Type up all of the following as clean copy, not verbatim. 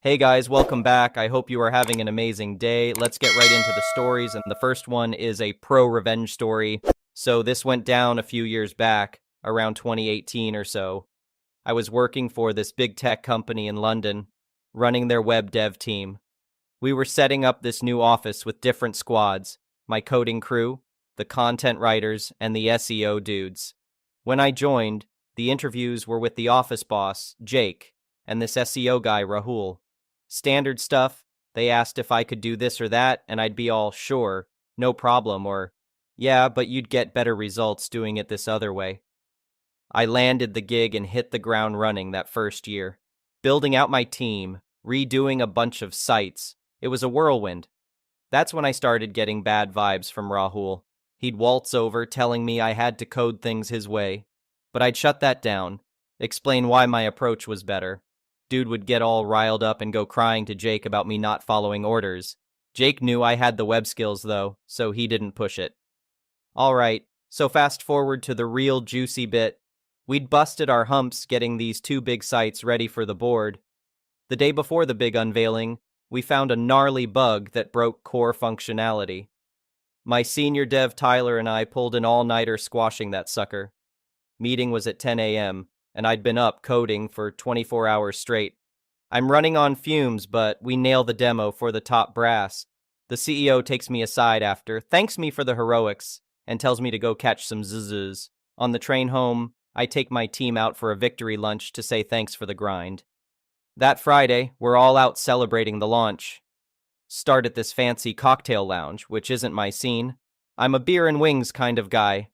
Hey guys, welcome back. I hope you are having an amazing day. Let's get right into the stories, and the first one is a pro-revenge story. So this went down a few years back, around 2018 or so. I was working for this big tech company in London, running their web dev team. We were setting up this new office with different squads, my coding crew, the content writers, and the SEO dudes. When I joined, the interviews were with the office boss, Jake, and this SEO guy, Rahul. Standard stuff. They asked if I could do this or that, and I'd be all, sure, no problem, or, yeah, but you'd get better results doing it this other way. I landed the gig and hit the ground running that first year. Building out my team, redoing a bunch of sites. It was a whirlwind. That's when I started getting bad vibes from Rahul. He'd waltz over telling me I had to code things his way. But I'd shut that down, explain why my approach was better. Dude would get all riled up and go crying to Jake about me not following orders. Jake knew I had the web skills though, so he didn't push it. Alright, so fast forward to the real juicy bit. We'd busted our humps getting these two big sites ready for the board. The day before the big unveiling, we found a gnarly bug that broke core functionality. My senior dev Tyler and I pulled an all-nighter squashing that sucker. Meeting was at 10 a.m., and I'd been up coding for 24 hours straight. I'm running on fumes, but we nail the demo for the top brass. The CEO takes me aside after, thanks me for the heroics, and tells me to go catch some zzz. On the train home, I take my team out for a victory lunch to say thanks for the grind. That Friday, we're all out celebrating the launch. Start at this fancy cocktail lounge, which isn't my scene. I'm a beer and wings kind of guy.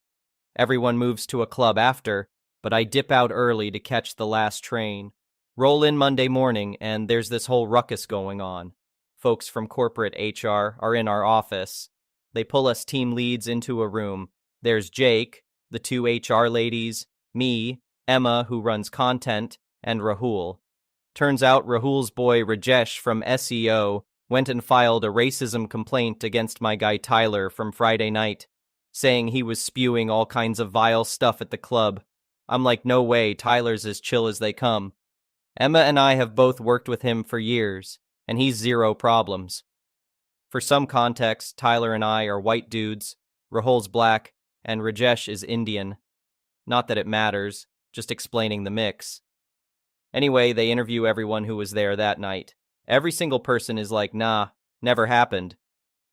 Everyone moves to a club after, but I dip out early to catch the last train. Roll in Monday morning, and there's this whole ruckus going on. Folks from corporate HR are in our office. They pull us team leads into a room. There's Jake, the two HR ladies, me, Emma, who runs content, and Rahul. Turns out Rahul's boy Rajesh from SEO went and filed a racism complaint against my guy Tyler from Friday night, saying he was spewing all kinds of vile stuff at the club. I'm like, no way, Tyler's as chill as they come. Emma and I have both worked with him for years, and he's zero problems. For some context, Tyler and I are white dudes, Rahul's black, and Rajesh is Indian. Not that it matters, just explaining the mix. Anyway, they interview everyone who was there that night. Every single person is like, nah, never happened.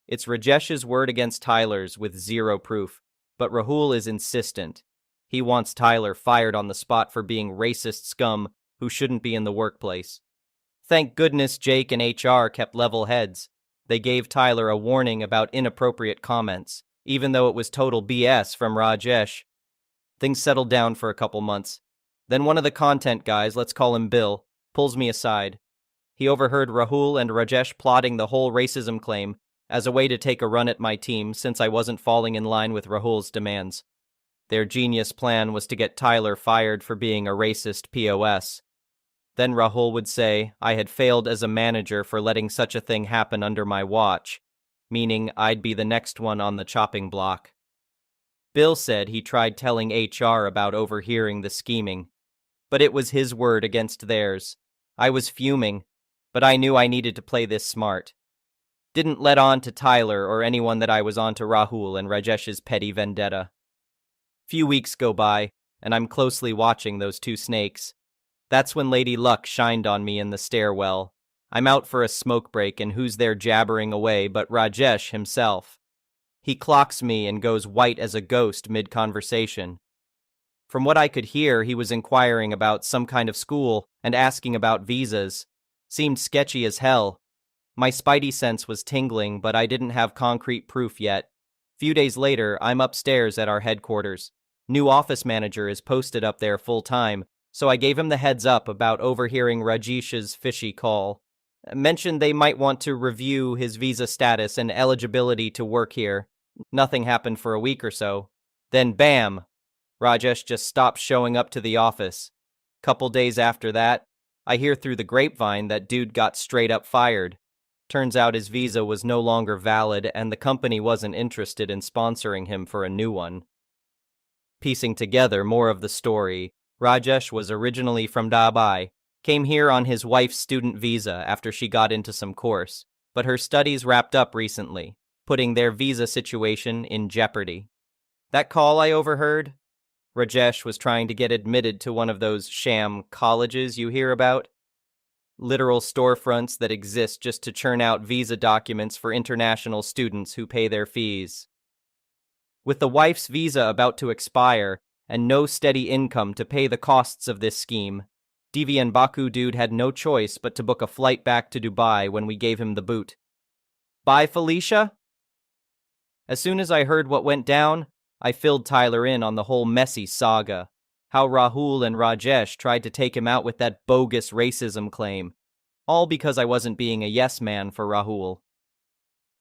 It's Rajesh's word against Tyler's with zero proof, but Rahul is insistent. He wants Tyler fired on the spot for being racist scum who shouldn't be in the workplace. Thank goodness Jake and HR kept level heads. They gave Tyler a warning about inappropriate comments, even though it was total BS from Rajesh. Things settled down for a couple months. Then one of the content guys, let's call him Bill, pulls me aside. He overheard Rahul and Rajesh plotting the whole racism claim as a way to take a run at my team since I wasn't falling in line with Rahul's demands. Their genius plan was to get Tyler fired for being a racist POS. Then Rahul would say I had failed as a manager for letting such a thing happen under my watch, meaning I'd be the next one on the chopping block. Bill said he tried telling HR about overhearing the scheming, but it was his word against theirs. I was fuming, but I knew I needed to play this smart. Didn't let on to Tyler or anyone that I was on to Rahul and Rajesh's petty vendetta. Few weeks go by, and I'm closely watching those two snakes. That's when Lady Luck shined on me in the stairwell. I'm out for a smoke break, and who's there jabbering away but Rajesh himself? He clocks me and goes white as a ghost mid-conversation. From what I could hear, he was inquiring about some kind of school and asking about visas. Seemed sketchy as hell. My spidey sense was tingling, but I didn't have concrete proof yet. Few days later, I'm upstairs at our headquarters. New office manager is posted up there full-time, so I gave him the heads up about overhearing Rajesh's fishy call. Mentioned they might want to review his visa status and eligibility to work here. Nothing happened for a week or so. Then bam! Rajesh just stopped showing up to the office. Couple days after that, I hear through the grapevine that dude got straight up fired. Turns out his visa was no longer valid and the company wasn't interested in sponsoring him for a new one. Piecing together more of the story, Rajesh was originally from Dubai, Came here on his wife's student visa after she got into some course, but her studies wrapped up recently, putting their visa situation in jeopardy. That call I overheard? Rajesh was trying to get admitted to one of those sham colleges you hear about. Literal storefronts that exist just to churn out visa documents for international students who pay their fees. With the wife's visa about to expire and no steady income to pay the costs of this scheme, Devian Baku dude had no choice but to book a flight back to Dubai when we gave him the boot. Bye, Felicia? As soon as I heard what went down, I filled Tyler in on the whole messy saga. How Rahul and Rajesh tried to take him out with that bogus racism claim, all because I wasn't being a yes man for Rahul.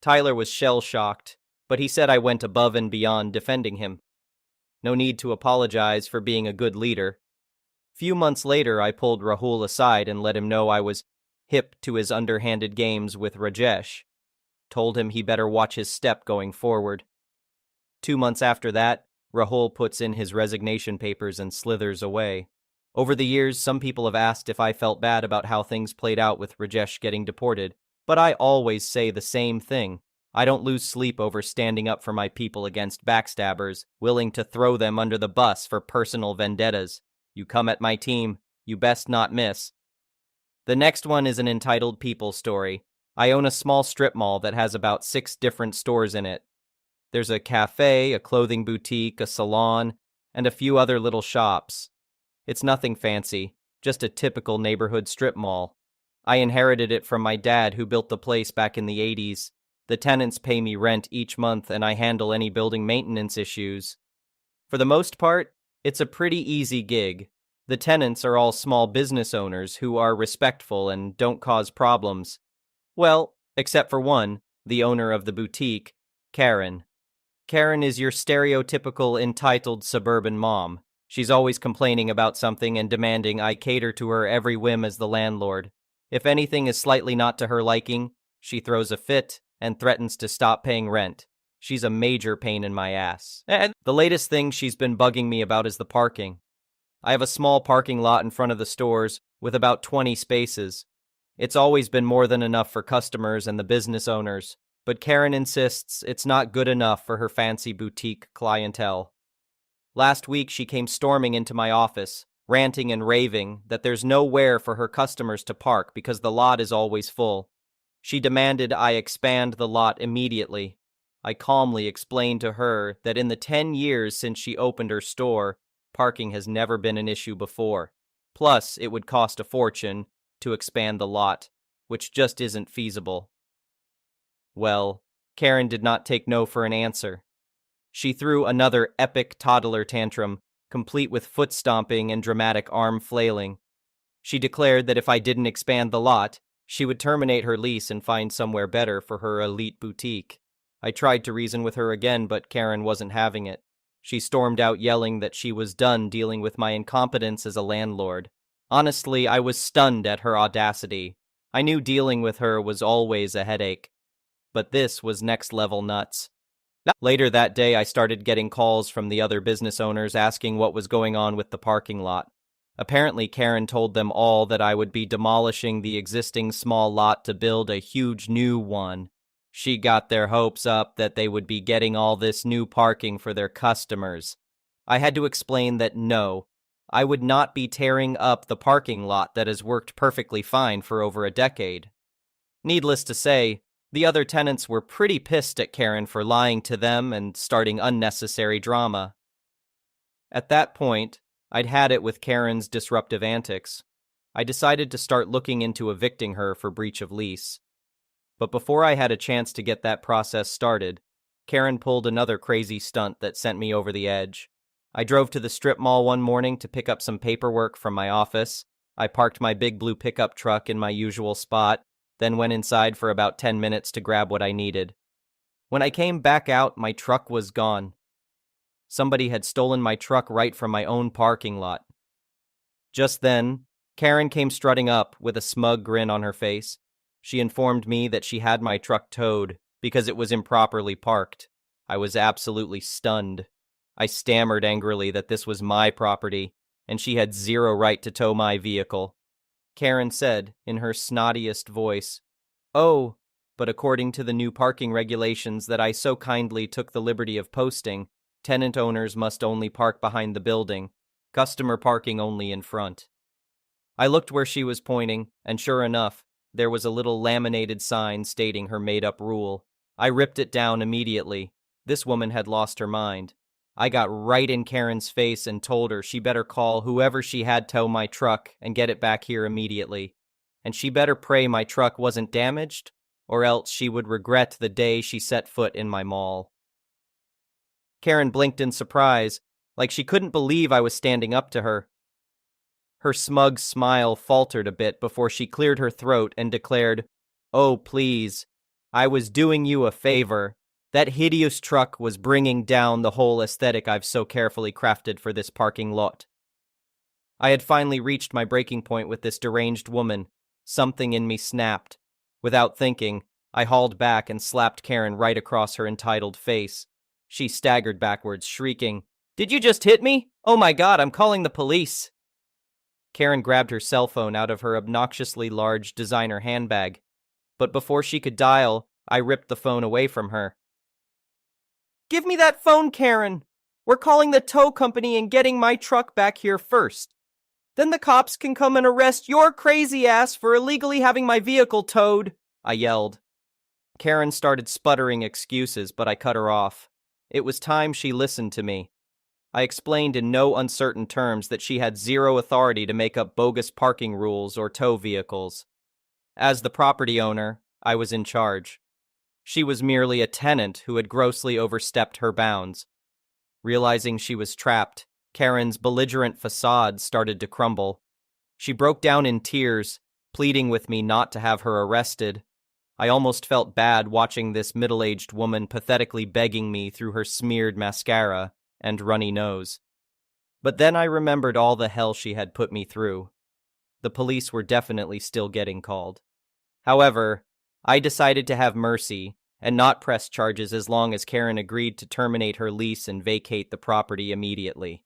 Tyler was shell-shocked, but he said I went above and beyond defending him. No need to apologize for being a good leader. Few months later, I pulled Rahul aside and let him know I was hip to his underhanded games with Rajesh. Told him he better watch his step going forward. 2 months after that, Rahul puts in his resignation papers and slithers away. Over the years, some people have asked if I felt bad about how things played out with Rajesh getting deported, but I always say the same thing. I don't lose sleep over standing up for my people against backstabbers, willing to throw them under the bus for personal vendettas. You come at my team, you best not miss. The next one is an entitled people story. I own a small strip mall that has about 6 different stores in it. There's a cafe, a clothing boutique, a salon, and a few other little shops. It's nothing fancy, just a typical neighborhood strip mall. I inherited it from my dad who built the place back in the 80s. The tenants pay me rent each month and I handle any building maintenance issues. For the most part, it's a pretty easy gig. The tenants are all small business owners who are respectful and don't cause problems. Well, except for one, the owner of the boutique, Karen. Karen is your stereotypical entitled suburban mom. She's always complaining about something and demanding I cater to her every whim as the landlord. If anything is slightly not to her liking, she throws a fit and threatens to stop paying rent. She's a major pain in my ass. And the latest thing she's been bugging me about is the parking. I have a small parking lot in front of the stores with about 20 spaces. It's always been more than enough for customers and the business owners, but Karen insists it's not good enough for her fancy boutique clientele. Last week she came storming into my office, ranting and raving that there's nowhere for her customers to park because the lot is always full. She demanded I expand the lot immediately. I calmly explained to her that in the 10 years since she opened her store, parking has never been an issue before. Plus, it would cost a fortune to expand the lot, which just isn't feasible. Well, Karen did not take no for an answer. She threw another epic toddler tantrum, complete with foot stomping and dramatic arm flailing. She declared that if I didn't expand the lot, she would terminate her lease and find somewhere better for her elite boutique. I tried to reason with her again, but Karen wasn't having it. She stormed out yelling that she was done dealing with my incompetence as a landlord. Honestly, I was stunned at her audacity. I knew dealing with her was always a headache. But this was next-level nuts. Later that day, I started getting calls from the other business owners asking what was going on with the parking lot. Apparently, Karen told them all that I would be demolishing the existing small lot to build a huge new one. She got their hopes up that they would be getting all this new parking for their customers. I had to explain that no, I would not be tearing up the parking lot that has worked perfectly fine for over a decade. Needless to say, the other tenants were pretty pissed at Karen for lying to them and starting unnecessary drama. At that point, I'd had it with Karen's disruptive antics. I decided to start looking into evicting her for breach of lease. But before I had a chance to get that process started, Karen pulled another crazy stunt that sent me over the edge. I drove to the strip mall one morning to pick up some paperwork from my office. I parked my big blue pickup truck in my usual spot, then went inside for about 10 minutes to grab what I needed. When I came back out, my truck was gone. Somebody had stolen my truck right from my own parking lot. Just then, Karen came strutting up with a smug grin on her face. She informed me that she had my truck towed because it was improperly parked. I was absolutely stunned. I stammered angrily that this was my property, and she had zero right to tow my vehicle. Karen said in her snottiest voice. Oh, but according to the new parking regulations that I so kindly took the liberty of posting, tenant owners must only park behind the building, customer parking only in front. I looked where she was pointing, and sure enough, there was a little laminated sign stating her made-up rule. I ripped it down immediately. This woman had lost her mind. I got right in Karen's face and told her she better call whoever she had tow my truck and get it back here immediately. And she better pray my truck wasn't damaged, or else she would regret the day she set foot in my mall. Karen blinked in surprise, like she couldn't believe I was standing up to her. Her smug smile faltered a bit before she cleared her throat and declared, "Oh, please, I was doing you a favor. That hideous truck was bringing down the whole aesthetic I've so carefully crafted for this parking lot." I had finally reached my breaking point with this deranged woman. Something in me snapped. Without thinking, I hauled back and slapped Karen right across her entitled face. She staggered backwards, shrieking, "Did you just hit me? Oh my God, I'm calling the police." Karen grabbed her cell phone out of her obnoxiously large designer handbag, but before she could dial, I ripped the phone away from her. "Give me that phone, Karen! We're calling the tow company and getting my truck back here first. Then the cops can come and arrest your crazy ass for illegally having my vehicle towed," I yelled. Karen started sputtering excuses, but I cut her off. It was time she listened to me. I explained in no uncertain terms that she had zero authority to make up bogus parking rules or tow vehicles. As the property owner, I was in charge. She was merely a tenant who had grossly overstepped her bounds. Realizing she was trapped, Karen's belligerent facade started to crumble. She broke down in tears, pleading with me not to have her arrested. I almost felt bad watching this middle-aged woman pathetically begging me through her smeared mascara and runny nose. But then I remembered all the hell she had put me through. The police were definitely still getting called. However, I decided to have mercy and not press charges as long as Karen agreed to terminate her lease and vacate the property immediately.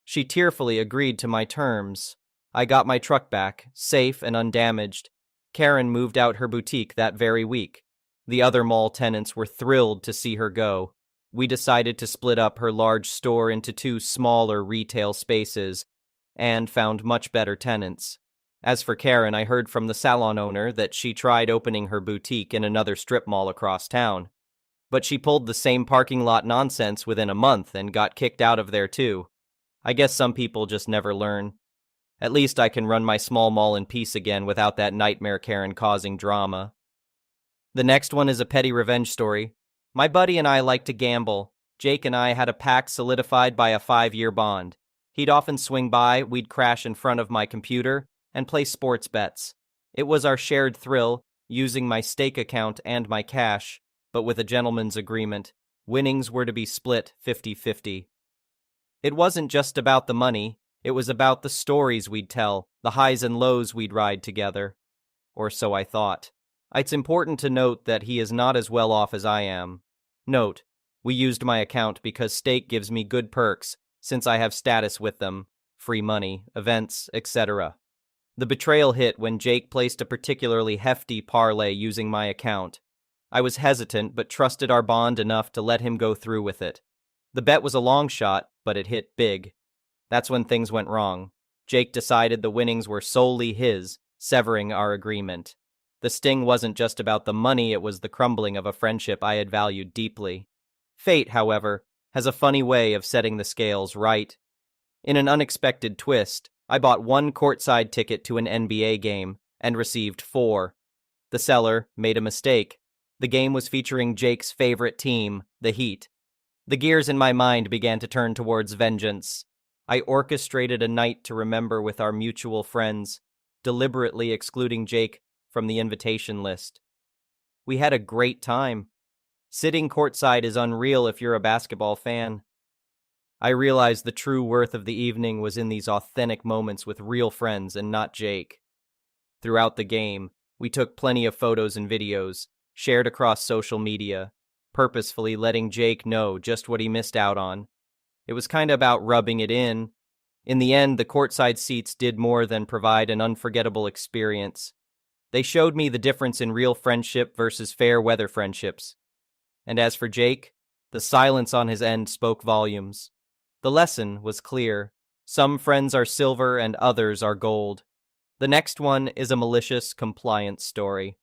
She tearfully agreed to my terms. I got my truck back, safe and undamaged. Karen moved out her boutique that very week. The other mall tenants were thrilled to see her go. We decided to split up her large store into 2 smaller retail spaces and found much better tenants. As for Karen, I heard from the salon owner that she tried opening her boutique in another strip mall across town. But she pulled the same parking lot nonsense within a month and got kicked out of there too. I guess some people just never learn. At least I can run my small mall in peace again without that nightmare Karen causing drama. The next one is a petty revenge story. My buddy and I like to gamble. Jake and I had a pact solidified by a 5-year bond. He'd often swing by, we'd crash in front of my computer, and play sports bets. It was our shared thrill, using my stake account and my cash, but with a gentleman's agreement. Winnings were to be split 50-50. It wasn't just about the money, it was about the stories we'd tell, the highs and lows we'd ride together. Or so I thought. It's important to note that he is not as well off as I am. Note, we used my account because stake gives me good perks, since I have status with them, free money, events, etc. The betrayal hit when Jake placed a particularly hefty parlay using my account. I was hesitant but trusted our bond enough to let him go through with it. The bet was a long shot, but it hit big. That's when things went wrong. Jake decided the winnings were solely his, severing our agreement. The sting wasn't just about the money, it was the crumbling of a friendship I had valued deeply. Fate, however, has a funny way of setting the scales right. In an unexpected twist, I bought 1 courtside ticket to an NBA game and received 4. The seller made a mistake. The game was featuring Jake's favorite team, the Heat. The gears in my mind began to turn towards vengeance. I orchestrated a night to remember with our mutual friends, deliberately excluding Jake from the invitation list. We had a great time. Sitting courtside is unreal if you're a basketball fan. I realized the true worth of the evening was in these authentic moments with real friends and not Jake. Throughout the game, we took plenty of photos and videos, shared across social media, purposefully letting Jake know just what he missed out on. It was kind of about rubbing it in. In the end, the courtside seats did more than provide an unforgettable experience. They showed me the difference in real friendship versus fair weather friendships. And as for Jake, the silence on his end spoke volumes. The lesson was clear. Some friends are silver and others are gold. The next one is a malicious compliance story.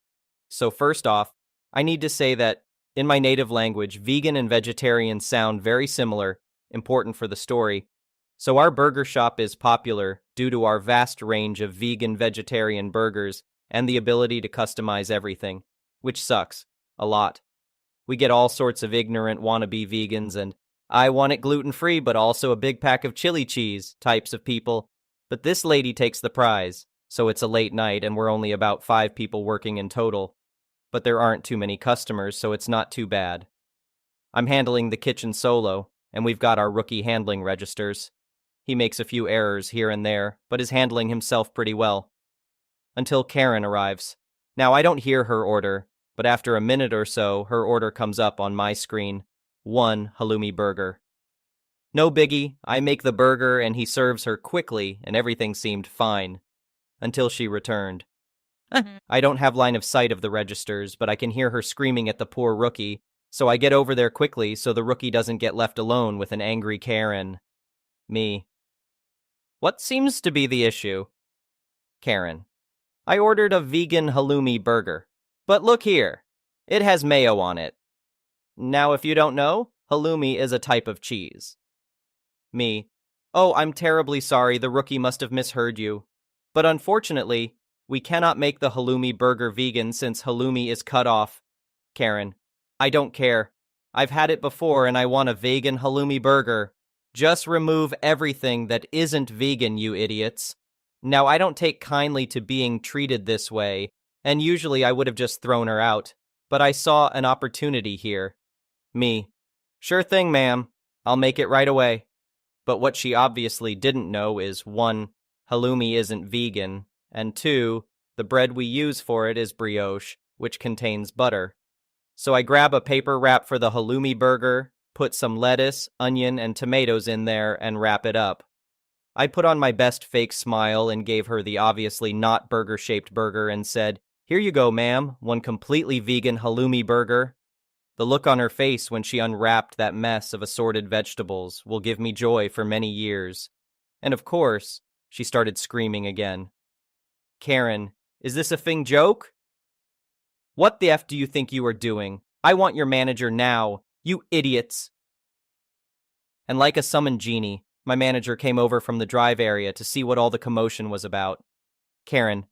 So first off, I need to say that in my native language, vegan and vegetarian sound very similar, important for the story. So our burger shop is popular due to our vast range of vegan vegetarian burgers and the ability to customize everything, which sucks a lot. We get all sorts of ignorant wannabe vegans and I want it gluten-free but also a big pack of chili cheese types of people. But this lady takes the prize, so it's a late night and we're only about 5 people working in total. But there aren't too many customers, so it's not too bad. I'm handling the kitchen solo, and we've got our rookie handling registers. He makes a few errors here and there, but is handling himself pretty well. Until Karen arrives. Now, I don't hear her order, but after a minute or so, her order comes up on my screen. 1 halloumi burger. No biggie, I make the burger and he serves her quickly and everything seemed fine. Until she returned. I don't have line of sight of the registers, but I can hear her screaming at the poor rookie, so I get over there quickly so the rookie doesn't get left alone with an angry Karen. Me. What seems to be the issue? Karen. I ordered a vegan halloumi burger. But look here. It has mayo on it. Now, if you don't know, halloumi is a type of cheese. Me. Oh, I'm terribly sorry. The rookie must have misheard you. But unfortunately, we cannot make the halloumi burger vegan since halloumi is cut off. Karen. I don't care. I've had it before and I want a vegan halloumi burger. Just remove everything that isn't vegan, you idiots. Now, I don't take kindly to being treated this way, and usually I would have just thrown her out, but I saw an opportunity here. Me. Sure thing, ma'am. I'll make it right away. But what she obviously didn't know is 1, halloumi isn't vegan, and 2, the bread we use for it is brioche, which contains butter. So I grab a paper wrap for the halloumi burger, put some lettuce, onion, and tomatoes in there, and wrap it up. I put on my best fake smile and gave her the obviously not burger-shaped burger and said, "Here you go, ma'am, 1 completely vegan halloumi burger." The look on her face when she unwrapped that mess of assorted vegetables will give me joy for many years. And of course, she started screaming again. Karen, is this a thing joke? What the F do you think you are doing? I want your manager now, you idiots. And like a summoned genie, my manager came over from the drive area to see what all the commotion was about. Karen,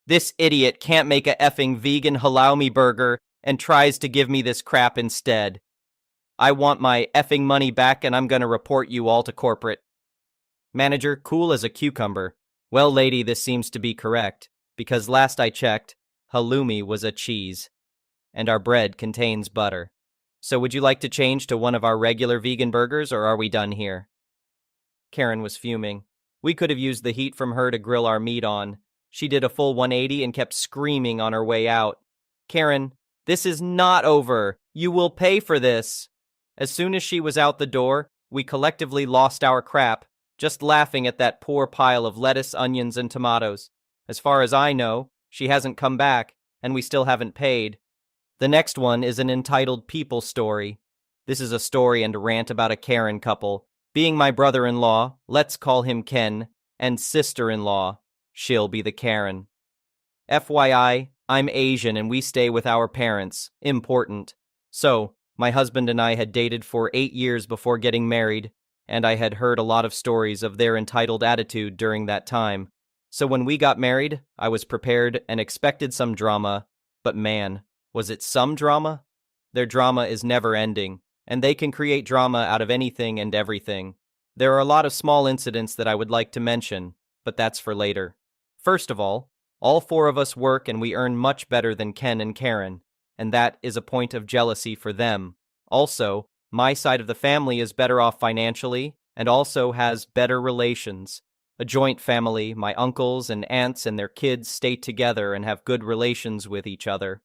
this idiot can't make a effing vegan halloumi burger and tries to give me this crap instead. I want my effing money back and I'm gonna report you all to corporate. Manager, cool as a cucumber. Well, lady, this seems to be correct, because last I checked, halloumi was a cheese, and our bread contains butter. So would you like to change to one of our regular vegan burgers, or are we done here? Karen was fuming. We could have used the heat from her to grill our meat on. She did a full 180 and kept screaming on her way out. Karen, this is not over. You will pay for this. As soon as she was out the door, we collectively lost our crap, just laughing at that poor pile of lettuce, onions, and tomatoes. As far as I know, she hasn't come back, and we still haven't paid. The next one is an entitled people story. This is a story and rant about a Karen couple, being my brother-in-law, let's call him Ken, and sister-in-law, she'll be the Karen. FYI, I'm Asian and we stay with our parents, important. So, my husband and I had dated for 8 years before getting married, and I had heard a lot of stories of their entitled attitude during that time. So when we got married, I was prepared and expected some drama, but man, was it some drama? Their drama is never ending, and they can create drama out of anything and everything. There are a lot of small incidents that I would like to mention, but that's for later. First of all 4 of us work and we earn much better than Ken and Karen, and that is a point of jealousy for them. Also, my side of the family is better off financially and also has better relations. A joint family, my uncles and aunts and their kids stay together and have good relations with each other.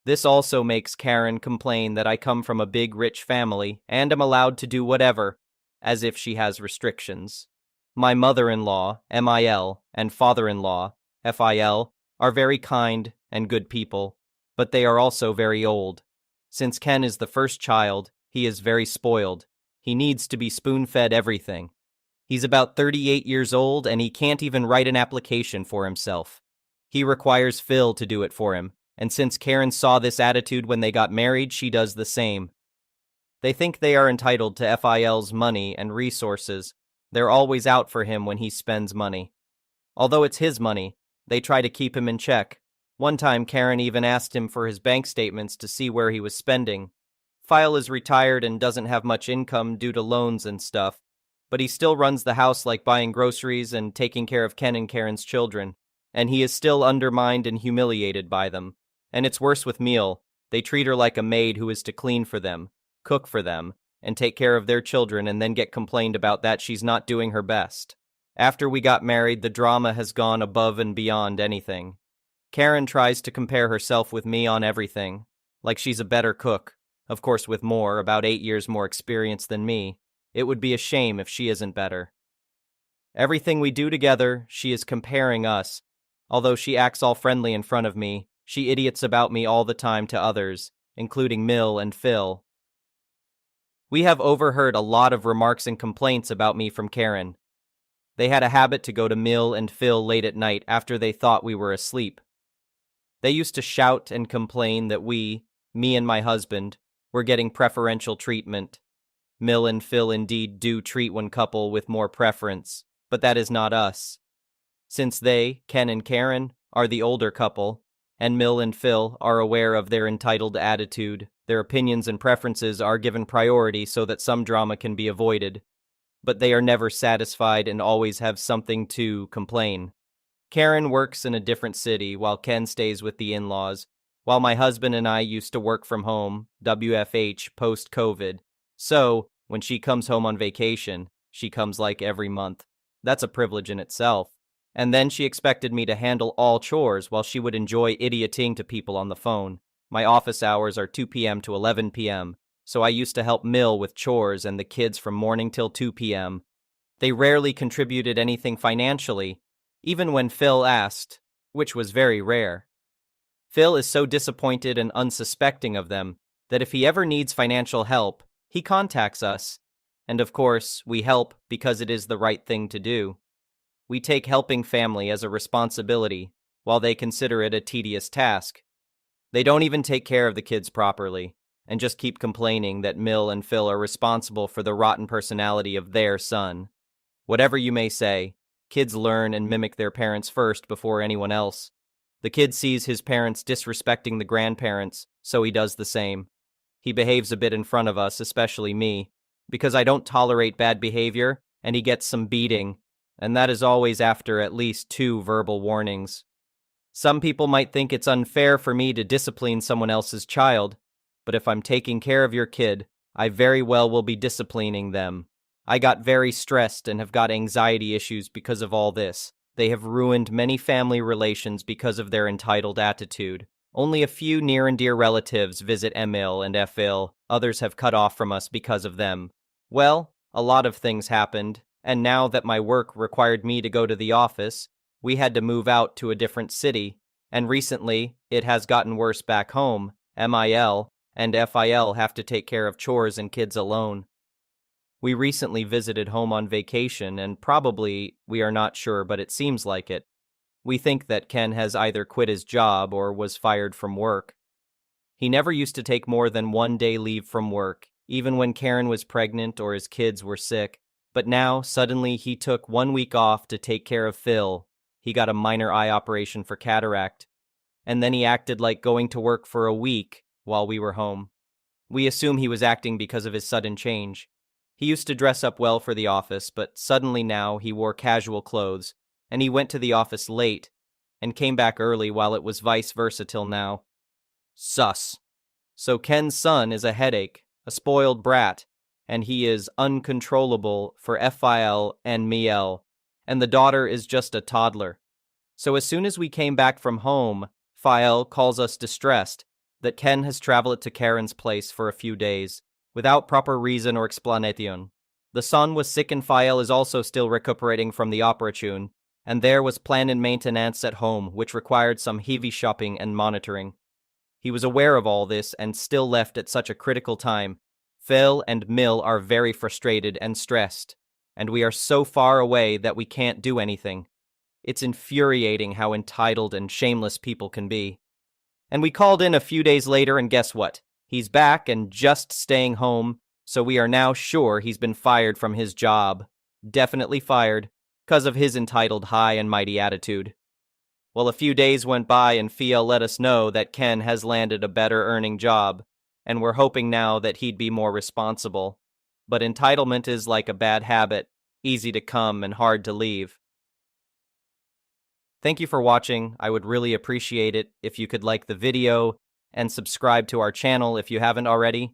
This also makes Karen complain that I come from a big rich family and am allowed to do whatever, as if she has restrictions. My mother-in-law, MIL, and father-in-law, FIL, are very kind and good people, but they are also very old. Since Ken is the first child, he is very spoiled. He needs to be spoon-fed everything. He's about 38 years old and he can't even write an application for himself. He requires Phil to do it for him, and since Karen saw this attitude when they got married, she does the same. They think they are entitled to FIL's money and resources. They're always out for him when he spends money. Although it's his money, they try to keep him in check. One time, Karen even asked him for his bank statements to see where he was spending. Phil is retired and doesn't have much income due to loans and stuff, but he still runs the house like buying groceries and taking care of Ken and Karen's children, and he is still undermined and humiliated by them. And it's worse with Meal. They treat her like a maid who is to clean for them, cook for them, and take care of their children and then get complained about that she's not doing her best. After we got married, the drama has gone above and beyond anything. Karen tries to compare herself with me on everything, like she's a better cook, of course with about 8 years more experience than me. It would be a shame if she isn't better. Everything we do together, she is comparing us. Although she acts all friendly in front of me, she idiots about me all the time to others, including Mill and Phil. We have overheard a lot of remarks and complaints about me from Karen. They had a habit to go to Mill and Phil late at night after they thought we were asleep. They used to shout and complain that me and my husband, were getting preferential treatment. Mill and Phil indeed do treat one couple with more preference, but that is not us. Since they, Ken and Karen, are the older couple, and Mill and Phil are aware of their entitled attitude, their opinions and preferences are given priority so that some drama can be avoided. But they are never satisfied and always have something to complain. Karen works in a different city while Ken stays with the in-laws, while my husband and I used to work from home, WFH, post-COVID. So, when she comes home on vacation, she comes like every month. That's a privilege in itself. And then she expected me to handle all chores while she would enjoy idioting to people on the phone. My office hours are 2 p.m. to 11 p.m., so I used to help Mill with chores and the kids from morning till 2 p.m. They rarely contributed anything financially, even when Phil asked, which was very rare. Phil is so disappointed and unsuspecting of them that if he ever needs financial help, he contacts us. And of course, we help because it is the right thing to do. We take helping family as a responsibility, while they consider it a tedious task. They don't even take care of the kids properly, and just keep complaining that Mill and Phil are responsible for the rotten personality of their son. Whatever you may say, kids learn and mimic their parents first before anyone else. The kid sees his parents disrespecting the grandparents, so he does the same. He behaves a bit in front of us, especially me, because I don't tolerate bad behavior, and he gets some beating, and that is always after at least 2 verbal warnings. Some people might think it's unfair for me to discipline someone else's child, but if I'm taking care of your kid, I very well will be disciplining them. I got very stressed and have got anxiety issues because of all this. They have ruined many family relations because of their entitled attitude. Only a few near and dear relatives visit Emil and Efil. Others have cut off from us because of them. Well, a lot of things happened, and now that my work required me to go to the office, we had to move out to a different city, and recently, it has gotten worse back home. MIL and FIL have to take care of chores and kids alone. We recently visited home on vacation, and probably, we are not sure, but it seems like it. We think that Ken has either quit his job or was fired from work. He never used to take more than 1 day leave from work, even when Karen was pregnant or his kids were sick. But now, suddenly, he took 1 week off to take care of Phil. He got a minor eye operation for cataract. And then he acted like going to work for a week while we were home. We assume he was acting because of his sudden change. He used to dress up well for the office, but suddenly now he wore casual clothes, and he went to the office late, and came back early while it was vice versa till now. Sus. So Ken's son is a headache, a spoiled brat, and he is uncontrollable for FIL and Miel, and the daughter is just a toddler. So as soon as we came back from home, Phil calls us distressed that Ken has traveled to Karen's place for a few days, without proper reason or explanation. The son was sick and File is also still recuperating from the operation, and there was plan and maintenance at home, which required some heavy shopping and monitoring. He was aware of all this and still left at such a critical time. Phil and Mill are very frustrated and stressed, and we are so far away that we can't do anything. It's infuriating how entitled and shameless people can be. And we called in a few days later, and guess what? He's back and just staying home, so we are now sure he's been fired from his job. Definitely fired, 'cause of his entitled high and mighty attitude. Well, a few days went by and Fia let us know that Ken has landed a better earning job, and we're hoping now that he'd be more responsible. But entitlement is like a bad habit, easy to come and hard to leave. Thank you for watching. I would really appreciate it if you could like the video and subscribe to our channel if you haven't already.